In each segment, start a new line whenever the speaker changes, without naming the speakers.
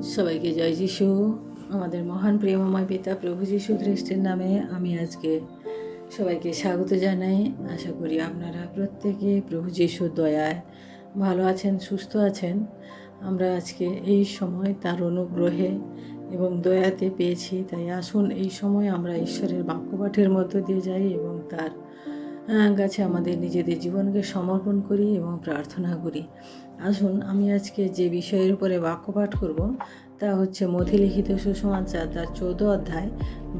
সবাইকে জয় যিশু। আমাদের মহান প্রেমময় পিতা প্রভু যিশু খ্রিস্টের নামে আমি আজকে সবাইকে স্বাগত জানাই। আশা করি আপনারা প্রত্যেকে প্রভু যিশুর দয়ায় ভালো আছেন, সুস্থ আছেন। আমরা আজকে এই সময় তার অনুগ্রহে এবং দয়াতে পেয়েছি, তাই আসুন এই সময় আমরা ঈশ্বরের বাক্যপাঠের মধ্য দিয়ে যাই এবং তার কাছে আমাদের নিজেদের জীবনকে সমর্পণ করি এবং প্রার্থনা করি। আসুন আমি আজকে যে বিষয়ের উপরে বাক্যপাঠ করব তা হচ্ছে মথিলিখিত সুসমাচার তার 14 অধ্যায়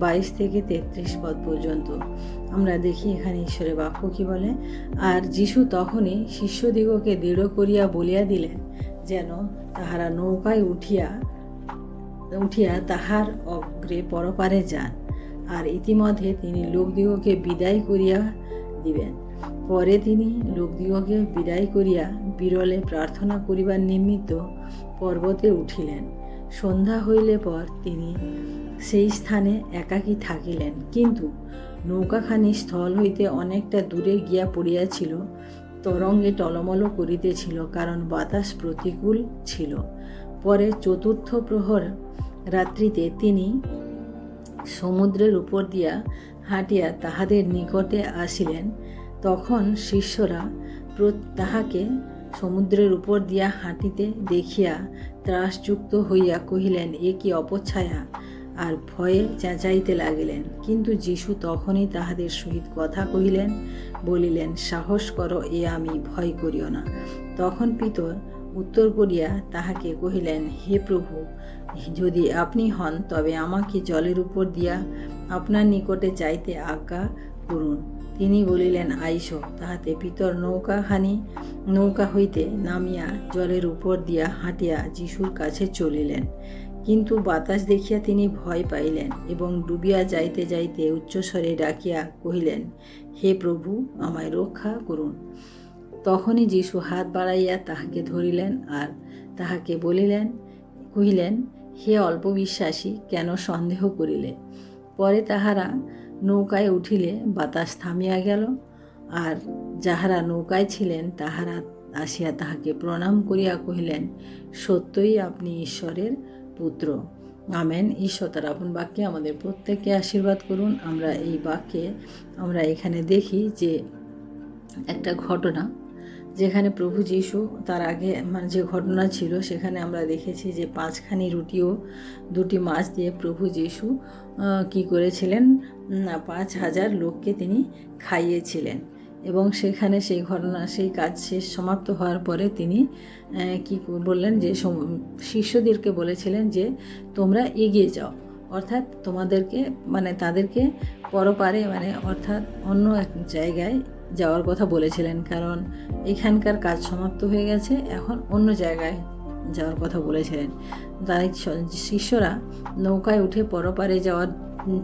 22 থেকে 33 পদ পর্যন্ত। আমরা দেখি এখানে ঈশ্বরের বাক্য কি বলে। আর যিশু তখনই শিষ্যদিগকে দৃঢ় করিয়া বলিয়া দিলেন যেন তাহারা নৌকায় উঠিয়া তাহার অগ্রে পরপারে যান, আর ইতিমধ্যে তিনি লোকদিগকে বিদায় করিয়া দিবেন। পরে তিনি লোকদিগকে বিদায় করিয়া বিরলে প্রার্থনা করিবার নিমিত্ত পর্বতে উঠিলেন। সন্ধ্যা হইলে পর তিনি সেই স্থানে একাকী থাকিলেন, কিন্তু নৌকাখানি স্থল হইতে অনেকটা দূরে গিয়া পড়িয়াছিল, তরঙ্গে টলমল করিতেছিল, কারণ বাতাস প্রতিকূল ছিল। পরে চতুর্থ প্রহর রাত্রিতে তিনি সমুদ্রের উপর দিয়া হাঁটিয়া তাহাদের নিকটে আসিলেন। তখন শিষ্যরা তাহাকে সমুদ্রের উপর দিয়া হাঁটিতে দেখিয়া ত্রাসযুক্ত হইয়া কহিলেন, এ কি অপচ্ছায়া, আর ভয়ে চেঁচাইতে লাগিলেন। কিন্তু যীশু তখনই তাহাদের সহিত কথা কহিলেন, বলিলেন, সাহস করো, এ আমি, ভয় করিও না। তখন পিতর উত্তর করিয়া তাহাকে কহিলেন, হে প্রভু, যদি আপনি হন তবে আমাকে জলের উপর দিয়া আপনার নিকটে যাইতে আজ্ঞা করুন। তিনি বলিলেন, আইসো। তাহাতে পিতর নৌকা হইতে নামিয়া জলের উপর দিয়া হাঁটিয়া যিশুর কাছে চলিলেন। কিন্তু বাতাস দেখিয়া তিনি ভয় পাইলেন এবং ডুবিয়া যাইতে যাইতে উচ্চস্বরে ডাকিয়া কহিলেন, হে প্রভু, আমায় রক্ষা করুন। তখনই যিশু হাত বাড়াইয়া তাহাকে ধরিলেন আর তাহাকে কহিলেন, হে অল্প বিশ্বাসী, কেন সন্দেহ করিলে? পরে তাহারা নৌকায় উঠিলে বাতাস থামিয়া গেল, আর যাহারা নৌকায় ছিলেন তাহারা আসিয়া তাহাকে প্রণাম করিয়া কহিলেন, সত্যই আপনি ঈশ্বরের পুত্র। আমেন। ঈশ্বর তার আপন বাক্যে আমাদের প্রত্যেককে আশীর্বাদ করুন। আমরা এই বাক্যে আমরা এখানে দেখি যে একটা ঘটনা, যেখানে প্রভু যীশু তার আগে যে ঘটনা ছিল সেখানে আমরা দেখেছি যে 5খানি রুটি ও 2টি মাছ দিয়ে প্রভু যীশু কি করেছিলেন, 5,000 লোককে তিনি খাইয়েছিলেন। এবং সেখানে সেই কাজ শেষ সমাপ্ত হওয়ার পরে তিনি কি বললেন, যে শিষ্যদেরকে বলেছিলেন যে তোমরা এগিয়ে যাও, অর্থাৎ তাদেরকে পরপারে অর্থাৎ অন্য এক জায়গায় যাওয়ার কথা বলেছিলেন, কারণ এখানকার কাজ সমাপ্ত হয়ে গেছে, এখন অন্য জায়গায় যাওয়ার কথা বলেছিলেন। তাই শিষ্যরা নৌকায় উঠে পরপারে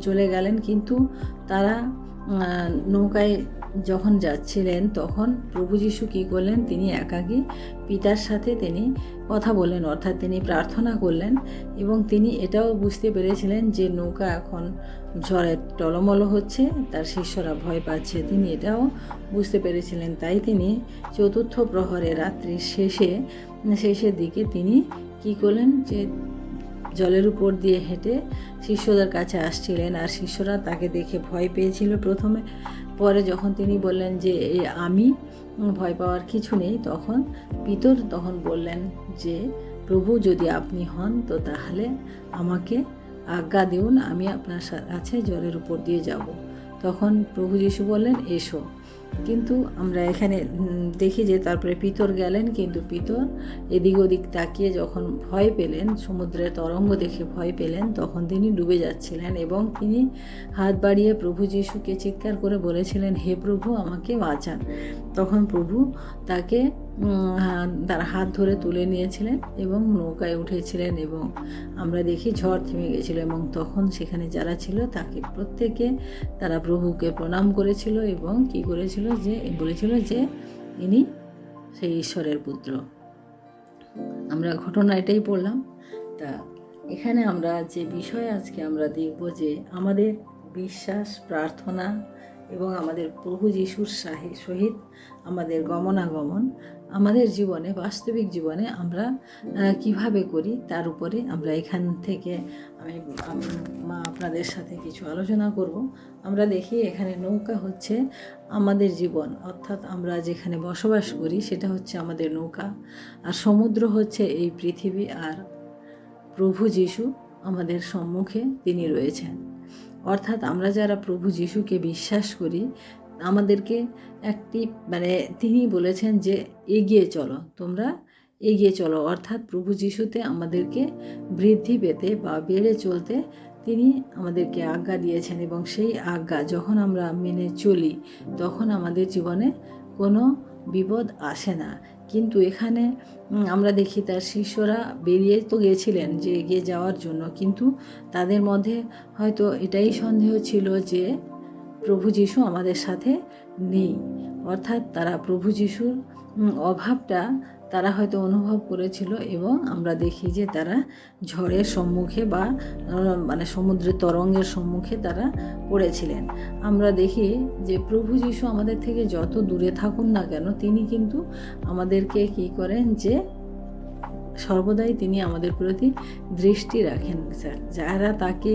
চলে গেলেন। কিন্তু তারা নৌকায় যখন যাচ্ছিলেন তখন প্রভু যীশু কী করলেন, তিনি একাকী পিতার সাথে তিনি কথা বললেন, অর্থাৎ তিনি প্রার্থনা করলেন। এবং তিনি এটাও বুঝতে পেরেছিলেন যে নৌকা এখন ঝড়ে টলমল হচ্ছে, তার শিষ্যরা ভয় পাচ্ছে, তিনি এটাও বুঝতে পেরেছিলেন। তাই তিনি চতুর্থ প্রহরে রাত্রির শেষের দিকে তিনি কী করলেন, যে জলের উপর দিয়ে হেঁটে শিষ্যদের কাছে আসছিলেন। আর শিষ্যরা তাকে দেখে ভয় পেয়েছিল প্রথমে। পরে যখন তিনি বললেন যে আমি, ভয় পাওয়ার কিছু নেই, তখন পিতর বললেন যে প্রভু, যদি আপনি হন তো তাহলে আমাকে আজ্ঞা দিন, আমি আপনার কাছে জলের উপর দিয়ে যাব। তখন প্রভু যীশু বললেন, এসো। কিন্তু আমরা এখানে দেখি যে তারপরে পিতর গেলেন, কিন্তু পিতর এদিক ওদিক তাকিয়ে যখন ভয় পেলেন, সমুদ্রের তরঙ্গ দেখে ভয় পেলেন, তখন তিনি ডুবে যাচ্ছিলেন এবং তিনি হাত বাড়িয়ে প্রভু যীশুকে চিৎকার করে বলেছিলেন, হে প্রভু, আমাকে বাঁচান। তখন প্রভু তাকে তার হাত ধরে তুলে নিয়েছিলেন এবং নৌকায় উঠেছিলেন, এবং আমরা দেখি ঝড় থেমে গেছিল। এবং তখন সেখানে যারা ছিল তারা প্রভুকে প্রণাম করেছিল এবং কি করেছিল, যে বলেছিল যে ইনি সেই ঈশ্বরের পুত্র। আমরা ঘটনা এটাই পড়লাম। তা এখানে আমরা যে বিষয় আজকে আমরা দেখব, যে আমাদের বিশ্বাস, প্রার্থনা এবং আমাদের প্রভু যিশুর সহিত আমাদের গমনাগমন আমাদের জীবনে, বাস্তবিক জীবনে আমরা কিভাবে করি তার উপরে আমরা এখান থেকে আমি আপনাদের সাথে কিছু আলোচনা করব। আমরা দেখি এখানে নৌকা হচ্ছে আমাদের জীবন, অর্থাৎ আমরা যেখানে বসবাস করি সেটা হচ্ছে আমাদের নৌকা, আর সমুদ্র হচ্ছে এই পৃথিবী, আর প্রভু যিশু আমাদের সম্মুখে তিনি রয়েছেন। অর্থাৎ আমরা যারা প্রভু যিশুকে বিশ্বাস করি, আমাদেরকে তিনি বলেছেন যে এগিয়ে চলো, তোমরা এগিয়ে চলো। অর্থাৎ প্রভু যিশুতে আমাদেরকে বৃদ্ধি পেতে বা বেড়ে চলতে তিনি আমাদেরকে আজ্ঞা দিয়েছেন, এবং সেই আজ্ঞা যখন আমরা মেনে চলি তখন আমাদের জীবনে কোনো বিপদ আসে না। কিন্তু এখানে আমরা দেখি তার শিষ্যরা বেরিয়ে তো গিয়েছিলেন যে এগিয়ে যাওয়ার জন্য, কিন্তু তাদের মধ্যে হয়তো এটাই সন্দেহ ছিল যে প্রভু যিশু আমাদের সাথে নেই। অর্থাৎ তারা প্রভু যিশুর অভাবটা তারা হয়তো অনুভব করেছিল, এবং আমরা দেখি যে তারা ঝড়ের সম্মুখে বা সমুদ্রের তরঙ্গের সম্মুখে তারা পড়েছিলেন। আমরা দেখি যে প্রভু যিশু আমাদের থেকে যত দূরে থাকুন না কেন, তিনি কিন্তু আমাদেরকে কী করেন যে সর্বদাই তিনি আমাদের প্রতি দৃষ্টি রাখেন। যারা তাকে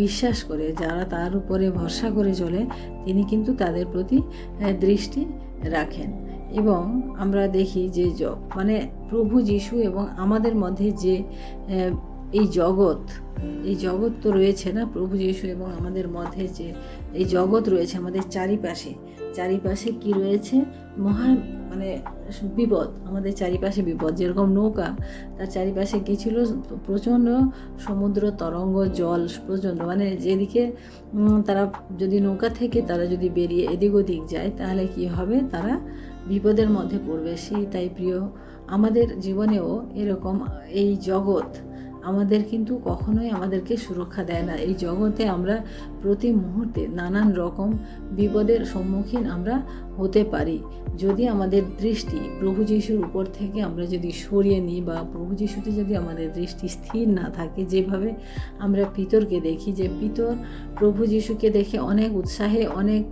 বিশ্বাস করে, যারা তার উপরে ভরসা করে চলে, তিনি কিন্তু তাদের প্রতি দৃষ্টি রাখেন। এবং আমরা দেখি যে প্রভু যিশু এবং আমাদের মধ্যে যে এই জগৎ তো রয়েছে না, প্রভু যিশু এবং আমাদের মধ্যে যে এই জগৎ রয়েছে আমাদের চারিপাশে কি রয়েছে? বিপদ, আমাদের চারিপাশে বিপদ। যেরকম নৌকা, তার চারিপাশে কি ছিল? প্রচণ্ড সমুদ্র তরঙ্গ, জল প্রচণ্ড, যেদিকে তারা যদি নৌকা থেকে তারা যদি বেরিয়ে এদিক ওদিক যায় তাহলে কি হবে? তারা বিপদের মধ্যে পড়বে। তাই প্রিয়, আমাদের জীবনেও এরকম এই জগৎ আমাদের কিন্তু কখনোই আমাদেরকে সুরক্ষা দেয় না। এই জগতে আমরা প্রতি মুহূর্তে নানান রকম বিপদের সম্মুখীন আমরা হতে পারি। যদি আমাদের দৃষ্টি প্রভু যিশুর উপর থেকে আমরা যদি সরিয়ে নিই, বা প্রভু যিশুতে যদি আমাদের দৃষ্টি স্থির না থাকে, যেভাবে আমরা পিতরকে দেখি, যে পিতর প্রভু যিশুকে দেখে অনেক উৎসাহে অনেক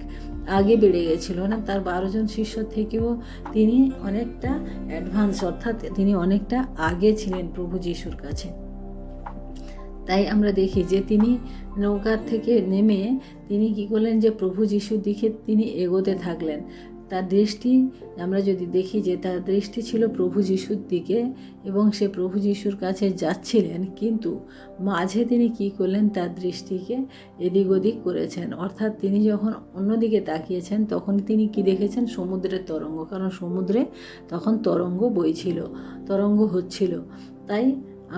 আগে বেড়ে গেছিল না, তার 12 জন শিষ্য থেকেও তিনি অনেকটা অ্যাডভান্স, অর্থাৎ তিনি অনেকটা আগে ছিলেন প্রভু যিশুর কাছে। তাই আমরা দেখি যে তিনি নৌকার থেকে নেমে তিনি কী করলেন, যে প্রভু যিশুর দিকে তিনি এগোতে থাকলেন। তার দৃষ্টি আমরা যদি দেখি যে তার দৃষ্টি ছিল প্রভু যিশুর দিকে, এবং সে প্রভু যিশুর কাছে যাচ্ছিলেন, কিন্তু মাঝে তিনি কী করলেন? তার দৃষ্টিকে এদিক ওদিক করেছেন। অর্থাৎ তিনি যখন অন্যদিকে তাকিয়েছেন তখন তিনি কি দেখেছেন? সমুদ্রের তরঙ্গ, কারণ সমুদ্রে তখন তরঙ্গ বইছিল, তরঙ্গ হচ্ছিল। তাই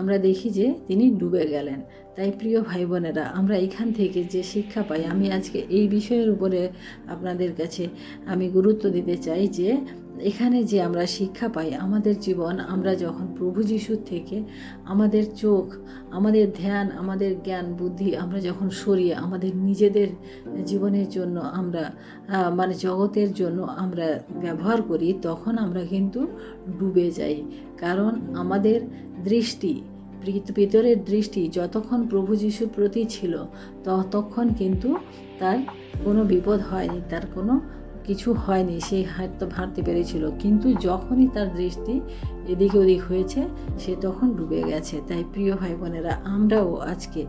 আমরা দেখি যে তিনি ডুবে গেলেন। তাই প্রিয় ভাই বোনেরা, আমরা এখান থেকে যে শিক্ষা পাই, আমি আজকে এই বিষয়ের উপরে আপনাদের কাছে আমি গুরুত্ব দিতে চাই, যে এখানে যে আমরা শিক্ষা পাই, আমাদের জীবন আমরা যখন প্রভু যিশুর থেকে আমাদের চোখ, আমাদের ধ্যান, আমাদের জ্ঞান বুদ্ধি আমরা যখন সরিয়ে আমাদের নিজেদের জীবনের জন্য আমরা জগতের জন্য আমরা ব্যবহার করি, তখন আমরা কিন্তু ডুবে যাই। কারণ আমাদের দৃষ্টি, পিতরের দৃষ্টি যতক্ষণ প্রভু যিশুর প্রতি ছিল ততক্ষণ কিন্তু তার কোনো বিপদ হয়নি, তার কোনো কিছু হয়নি, সে হয়তো ভাবতে পেরেছিল। কিন্তু যখনই তার দৃষ্টি এদিকে ওদিক হয়েছে, সে তখন ডুবে গেছে। তাই প্রিয় ভাই বোনেরা, আমরাও আজকে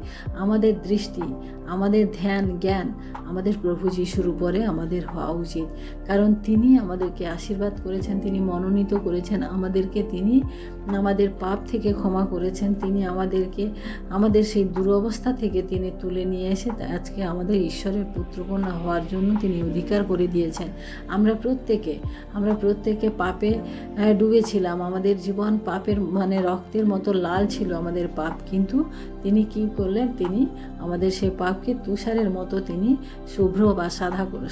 আমাদের দৃষ্টি, আমাদের ধ্যান জ্ঞান আমাদের প্রভু যিশুর উপরে আমাদের হওয়া উচিত। কারণ তিনি আমাদেরকে আশীর্বাদ করেছেন, তিনি মনোনীত করেছেন আমাদেরকে, তিনি আমাদের পাপ থেকে ক্ষমা করেছেন, তিনি আমাদেরকে আমাদের সেই দুরবস্থা থেকে তিনি তুলে নিয়ে এসে আজকে আমাদের ঈশ্বরের পুত্রকন্যা হওয়ার জন্য তিনি অধিকার করে দিয়েছেন। আমরা প্রত্যেকে পাপে ডুবেছিলাম, আমাদের জীবন পাপের রক্তের মতো লাল ছিল আমাদের পাপ, কিন্তু তিনি কি করলেন? তিনি আমাদের সেই পাপকে তুষারের মতো তিনি শুভ্র বা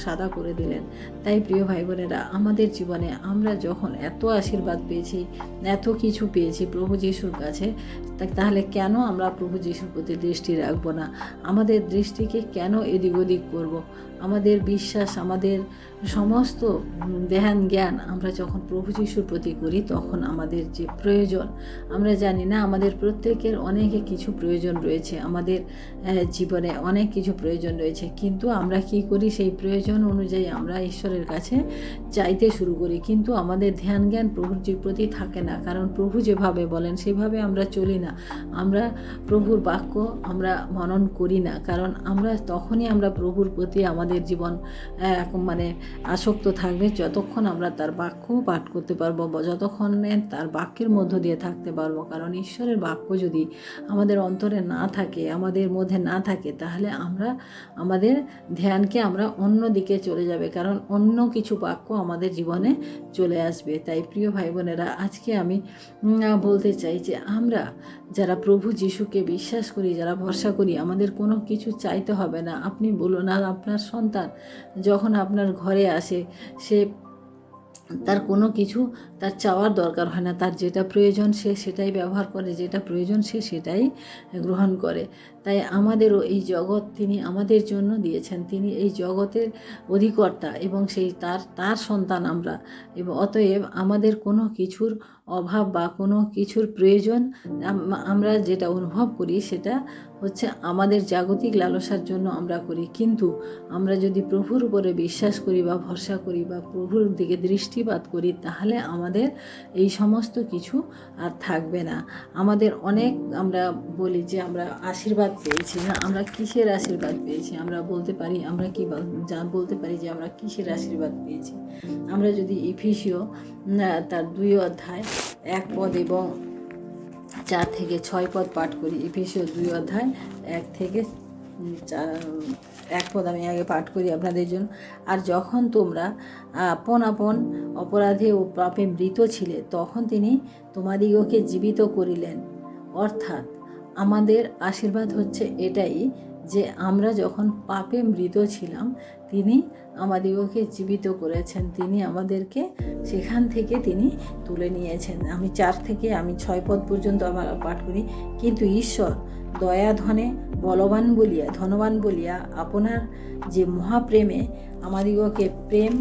সাদা করে দিলেন। তাই প্রিয় ভাই বোনেরা, আমাদের জীবনে আমরা যখন এত আশীর্বাদ পেয়েছি, এত কিছু পেয়েছি প্রভু যিশুর কাছে, তাহলে কেন আমরা প্রভু যিশুর প্রতি দৃষ্টি রাখবো না? আমাদের দৃষ্টিকে কেন এদিক ওদিক করব? আমাদের বিশ্বাস, আমাদের সমস্ত ধ্যান জ্ঞান আমরা যখন প্রভু যিশুর প্রতি করি, তখন আমাদের যে প্রয়োজন, আমরা জানি না আমাদের প্রত্যেকের অনেক কিছু প্রয়োজন রয়েছে, আমাদের জীবনে অনেক কিছু প্রয়োজন রয়েছে, কিন্তু আমরা কি করি, সেই প্রয়োজন অনুযায়ী আমরা ঈশ্বরের কাছে চাইতে শুরু করি, কিন্তু আমাদের ধ্যান জ্ঞান প্রভুর প্রতি থাকে না। কারণ প্রভু যেভাবে বলেন সেভাবে আমরা চলি না, আমরা প্রভুর বাক্য আমরা মনন করি না। কারণ তখনই আমরা প্রভুর প্রতি আমাদের জীবন মানে আসক্ত থাকবে যতক্ষণ আমরা তার বাক্য পাঠ করতে পারবো, যতক্ষণে তার বাক্যের মধ্য দিয়ে থাকতে পারবো। কারণ ঈশ্বরের বাক্য যদি আমাদের অন্তরে না থাকে, আমাদের মধ্যে না থাকে, তাহলে আমাদের ধ্যানকে আমরা অন্য দিকে চলে যাবে, কারণ অন্য কিছু বাক্য আমাদের জীবনে চলে আসবে। তাই প্রিয় ভাই বোনেরা, আজকে আমি বলতে চাই যে আমরা যারা প্রভু যিশুকে বিশ্বাস করি, যারা ভরসা করি, আমাদের কোনো কিছু চাইতে হবে না। আপনি বলুন, আর আপনার সন্তান যখন আপনার ঘরে আসে, তার কোনো কিছু তার চাওয়ার দরকার হয় না, তার যেটা প্রয়োজন সে সেটাই ব্যবহার করে, যেটা প্রয়োজন সে সেটাই গ্রহণ করে। তাই আমাদেরও এই জগৎ তিনি আমাদের জন্য দিয়েছেন, তিনি এই জগতের অধিকর্তা এবং তার সন্তান আমরা, এবং অতএব আমাদের কোনো কিছুর অভাব বা কোনো কিছুর প্রয়োজন আমরা যেটা অনুভব করি সেটা হচ্ছে আমাদের জাগতিক লালসার জন্য আমরা করি। কিন্তু আমরা যদি প্রভুর উপরে বিশ্বাস করি বা ভরসা করি বা প্রভুর দিকে দৃষ্টিপাত করি, তাহলে আমাদের এই সমস্ত কিছু আর থাকবে না। আমাদের আমরা বলি যে আমরা আশীর্বাদ পেয়েছি না, আমরা কিসের আশীর্বাদ পেয়েছি? আমরা বলতে পারি, আমরা কি বলতে পারি যে আমরা কিসের আশীর্বাদ পেয়েছি? আমরা যদি এফেসীয় তার 2 অধ্যায় 1 পদ এবং 4 থেকে 6 পদ পাঠ করি। এফেসীয় 2 অধ্যায় 1 থেকে 1 পদ আমি আগে পাঠ করি আপনাদের জন্য। আর যখন তোমরা আপন আপন অপরাধে ও পাপে মৃত ছিলে, তখন তিনি তোমাদিগকে জীবিত করিলেন। অর্থাৎ আমাদের আশীর্বাদ হচ্ছে এটাই যে আমরা যখন পাপে মৃত ছিলাম, তিনি আমাদিগকে জীবিত করেছেন, তিনি আমাদেরকে সেখান থেকে তিনি তুলে নিয়েছেন। আমি 4 থেকে 6 পদ পর্যন্ত আমার পাঠ করি। কিন্তু ঈশ্বর দয়া ধনবান বলিয়া আপনার যে মহাপ্রেমে আমাদিগকে প্রেম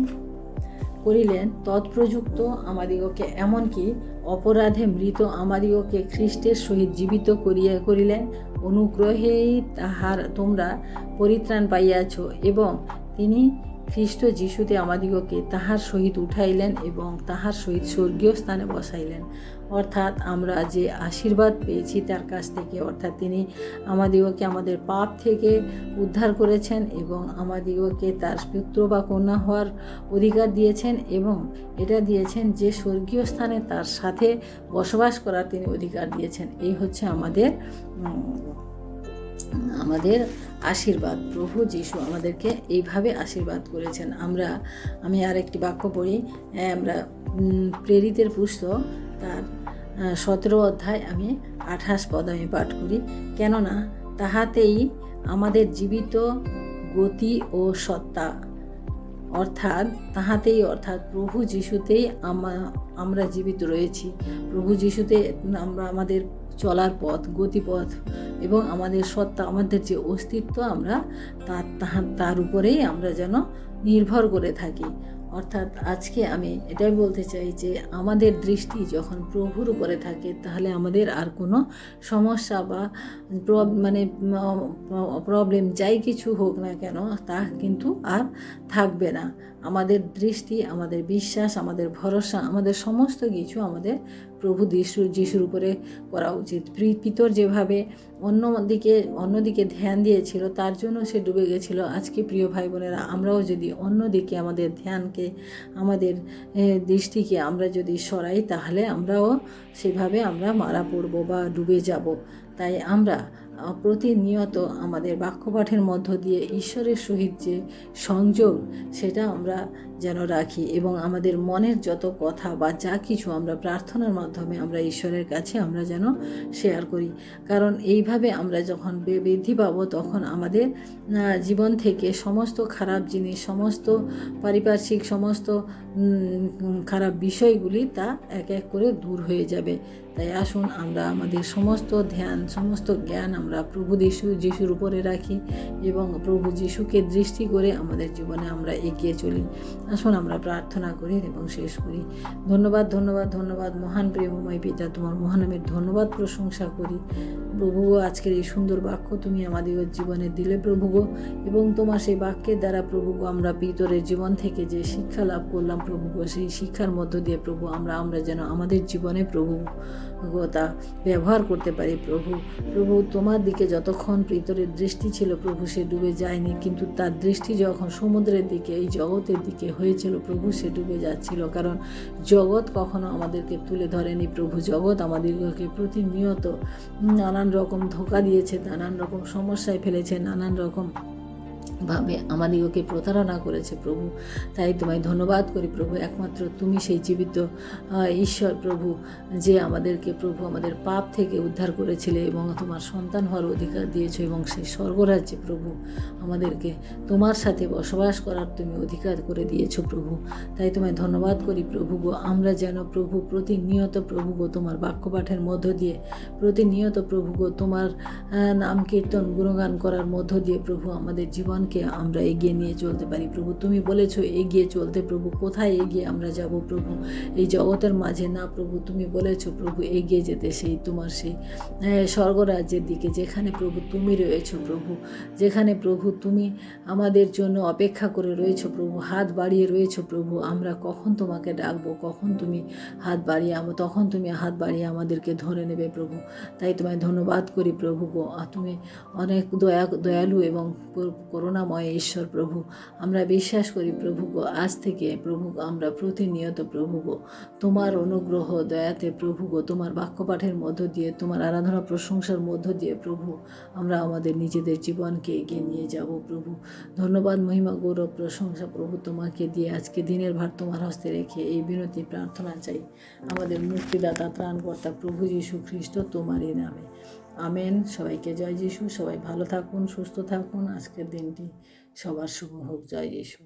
করিলেন, তৎপ্রযুক্ত আমাদিগকে এমনকি অপরাধে মৃত আমাদিগকে খ্রিস্টের সহিত জীবিত করিলেন। অনুগ্রহেই তোমরা পরিত্রাণ পাইয়াছ, এবং তিনি খ্রিস্ট যিশুতে আমাদিগকে তাহার সহিত উঠাইলেন এবং তাহার সহিত স্বর্গীয় স্থানে বসাইলেন। অর্থাৎ আমরা যে আশীর্বাদ পেয়েছি তার কাছ থেকে, অর্থাৎ তিনি আমাদিগকে আমাদের পাপ থেকে উদ্ধার করেছেন এবং আমাদিগকে তার পুত্র বা কন্যা হওয়ার অধিকার দিয়েছেন, এবং এটা দিয়েছেন যে স্বর্গীয় স্থানে তার সাথে বসবাস করার তিনি অধিকার দিয়েছেন। এই হচ্ছে আমাদের আশীর্বাদ। প্রভু যিশু আমাদেরকে এইভাবে আশীর্বাদ করেছেন। আমি আর একটি বাক্য পড়ি। আমরা প্রেরিতের পুস্তক তার 17 অধ্যায় আমি 28 পদ আমি পাঠ করি। কেননা তাহাতেই আমাদের জীবিত গতি ও সত্তা, অর্থাৎ প্রভু যিশুতেই আমরা জীবিত রয়েছি। প্রভু যিশুতে আমরা আমাদের চলার পথ, গতিপথ এবং আমাদের সত্তা, আমাদের যে অস্তিত্ব, আমরা তার উপরেই আমরা যেন নির্ভর করে থাকি। অর্থাৎ আজকে আমি এটাই বলতে চাই যে আমাদের দৃষ্টি যখন প্রভুর উপরে থাকে, তাহলে আমাদের আর কোনো সমস্যা বা প্রবলেম যাই কিছু হোক না কেন, তা কিন্তু আর থাকবে না। আমাদের দৃষ্টি, আমাদের বিশ্বাস, আমাদের ভরসা, আমাদের সমস্ত কিছু আমাদের প্রভু যিশুর উপরে করা উচিত। পিতর যেভাবে অন্যদিকে ধ্যান দিয়েছিল, তার জন্য সে ডুবে গেছিল। আজকে প্রিয় ভাই বোনেরা, আমরাও যদি অন্যদিকে আমাদের ধ্যানকে, আমাদের দৃষ্টিকে আমরা যদি সরাই, তাহলে আমরাও সেভাবে আমরা মারা পড়ব বা ডুবে যাব। তাই আমরা প্রতিনিয়ত আমাদের বাক্যপাঠের মধ্য দিয়ে ঈশ্বরের সহিত যে সংযোগ, সেটা আমরা যেন রাখি, এবং আমাদের মনের যত কথা বা যা কিছু আমরা প্রার্থনার মাধ্যমে আমরা ঈশ্বরের কাছে আমরা যেন শেয়ার করি। কারণ এইভাবে আমরা যখন বৃদ্ধি পাবো, তখন আমাদের জীবন থেকে সমস্ত খারাপ জিনিস, সমস্ত পারিপার্শ্বিক সমস্ত খারাপ বিষয়গুলি তা এক এক করে দূর হয়ে যাবে। তাই আসুন আমরা আমাদের সমস্ত ধ্যান, সমস্ত জ্ঞান আমরা প্রভু যিশুর উপরে রাখি এবং প্রভু যিশুকে দৃষ্টি করে আমাদের জীবনে আমরা এগিয়ে চলি। আসুন আমরা প্রার্থনা করি এবং শেষ করি। ধন্যবাদ, ধন্যবাদ, ধন্যবাদ মহান প্রেমময় পিতা, তোমার মহানামের ধন্যবাদ প্রশংসা করি প্রভু। আজকের এই সুন্দর বাক্য তুমি আমাদের জীবনে দিলে প্রভু গো, এবং তোমার সেই বাক্যের দ্বারা প্রভু গো আমরা ভিতরের জীবন থেকে যে শিক্ষা লাভ করলাম প্রভু গো, সেই শিক্ষার মধ্য দিয়ে প্রভু আমরা যেন আমাদের জীবনে প্রভু গো তা ব্যবহার করতে পারি প্রভু তোমার দিকে যতক্ষণ ভিতরের দৃষ্টি ছিল প্রভু সে ডুবে যায়নি, কিন্তু তার দৃষ্টি যখন সমুদ্রের দিকে, এই জগতের দিকে হয়েছিল প্রভু সে ডুবে যাচ্ছিল, কারণ জগৎ কখনো আমাদেরকে তুলে ধরেনি প্রভু। জগৎ আমাদেরকে প্রতিনিয়ত নানান রকম ধোঁকা দিয়েছে, নানান রকম সমস্যায় ফেলেছে, নানান রকম ভাবে আমাদিগকে প্রতারণা করেছে প্রভু। তাই তোমায় ধন্যবাদ করি প্রভু, একমাত্র তুমি সেই জীবিত ঈশ্বর প্রভু, যে আমাদেরকে প্রভু আমাদের পাপ থেকে উদ্ধার করেছিলে এবং তোমার সন্তান হওয়ার অধিকার দিয়েছো, এবং সেই স্বর্গরাজ্যে প্রভু আমাদেরকে তোমার সাথে বসবাস করার তুমি অধিকার করে দিয়েছো প্রভু। তাই তোমায় ধন্যবাদ করি প্রভু গো, আমরা যেন প্রভু প্রতিনিয়ত প্রভু গো তোমার বাক্য পাঠের মধ্য দিয়ে, প্রতিনিয়ত প্রভু গো তোমার নাম কীর্তন গুণগান করার মধ্য দিয়ে প্রভু আমাদের জীবনকে আমরা এগিয়ে নিয়ে চলতে পারি প্রভু। তুমি বলেছো এগিয়ে চলতে প্রভু, কোথায় এগিয়ে আমরা যাব প্রভু? এই জগতের মাঝে না প্রভু, তুমি বলেছো প্রভু এগিয়ে যেতে সেই তোমার সেই স্বর্গরাজ্যের দিকে, যেখানে প্রভু তুমি রয়েছো প্রভু, যেখানে প্রভু তুমি আমাদের জন্য অপেক্ষা করে রয়েছো প্রভু, হাত বাড়িয়ে রয়েছো প্রভু। আমরা কখন তোমাকে ডাকবো, কখন তুমি হাত বাড়িয়ে তখন তুমি হাত বাড়িয়ে আমাদেরকে ধরে নেবে প্রভু। তাই তোমায় ধন্যবাদ করি প্রভু গো, তুমি অনেক দয়ালু এবং করুণাময় ঈশ্বর প্রভু। আমরা বিশ্বাস করি প্রভু গো, আজ থেকে প্রভু আমরা প্রতিনিয়ত প্রভু গো তোমার অনুগ্রহ দয়াতে প্রভু গো, তোমার বাক্যপাঠের মধ্য দিয়ে, তোমার আরাধনা প্রশংসার মধ্য দিয়ে প্রভু আমরা আমাদের নিজেদের জীবনকে এগিয়ে নিয়ে যাব প্রভু। ধন্যবাদ, মহিমা, গৌরব, প্রশংসা প্রভু তোমাকে দিয়ে আজকে দিনের ভার তোমার হস্তে রেখে এই বিনতি প্রার্থনা চাই আমাদের মুক্তিদাতা ত্রাণকর্তা প্রভু যীশু খ্রিস্ট তোমারই নামে, আমেন। সবাইকে জয় যিশু। সবাই ভালো থাকুন, সুস্থ থাকুন। আজকের দিনটি সবার শুভ হোক। জয় যিশু।